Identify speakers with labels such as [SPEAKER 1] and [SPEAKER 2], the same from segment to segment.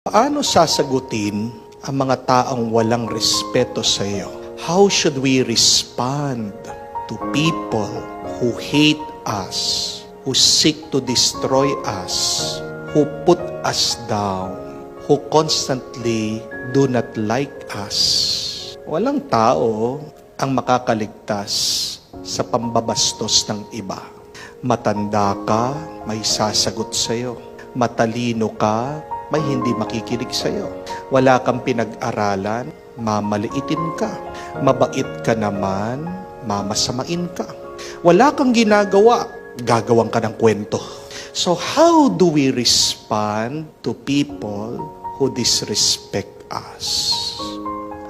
[SPEAKER 1] Paano sasagutin ang mga taong walang respeto sa iyo? How should we respond to people who hate us, who seek to destroy us, who put us down, who constantly do not like us? Walang tao ang makakaligtas sa pambabastos ng iba. Matanda ka, may sasagot sa iyo. Matalino ka, may hindi makikinig sa'yo. Wala kang pinag-aralan, mamaliitin ka. Mabait ka naman, mamasamain ka. Wala kang ginagawa, gagawang ka ng kwento. So how do we respond to people who disrespect us?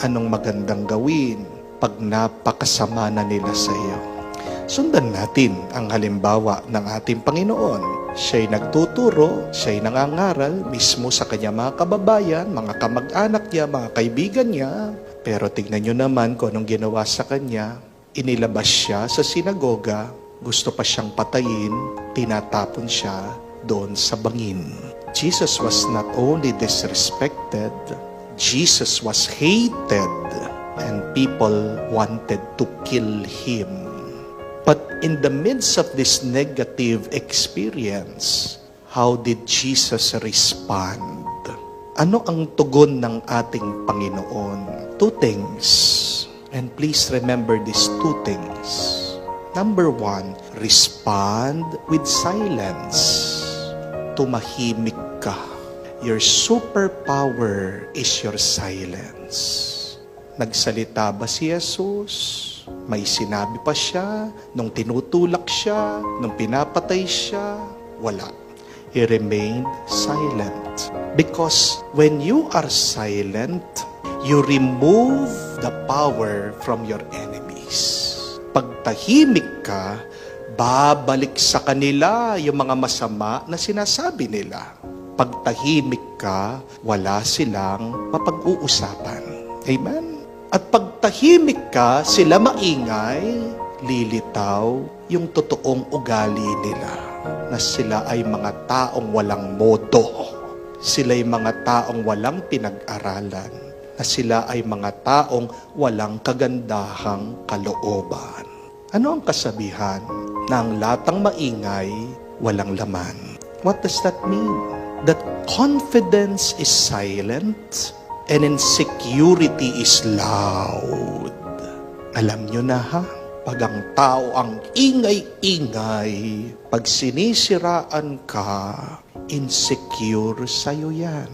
[SPEAKER 1] Anong magandang gawin pag napakasama na nila sa iyo? Sundan natin ang halimbawa ng ating Panginoon. Siya'y nagtuturo, siya'y nangangaral mismo sa kanya mga kababayan, mga kamag-anak niya, mga kaibigan niya. Pero tignan nyo naman kung anong ginawa sa kanya. Inilabas siya sa sinagoga, gusto pa siyang patayin, tinatapon siya doon sa bangin. Jesus was not only disrespected, Jesus was hated, and people wanted to kill him. But in the midst of this negative experience, how did Jesus respond? Ano ang tugon ng ating Panginoon? Two things. And please remember these two things. Number one, respond with silence. Tumahimik ka. Your superpower is your silence. Nagsalita ba si Jesus? May sinabi pa siya, nung tinutulak siya, nung pinapatay siya, wala. He remained silent. Because when you are silent, you remove the power from your enemies. Pag tahimik ka, babalik sa kanila yung mga masama na sinasabi nila. Pag tahimik ka, wala silang mapag-uusapan. Amen? At pag tahimik ka, sila maingay, lilitaw yung totoong ugali nila. Na sila ay mga taong walang modo. Sila ay mga taong walang pinag-aralan. Na sila ay mga taong walang kagandahang kalooban. Ano ang kasabihan? Na ang latang maingay, walang laman. What does that mean? That confidence is silent, and insecurity is loud. Alam nyo na ha? Pag ang tao ang ingay-ingay, pag sinisiraan ka, insecure sa'yo yan.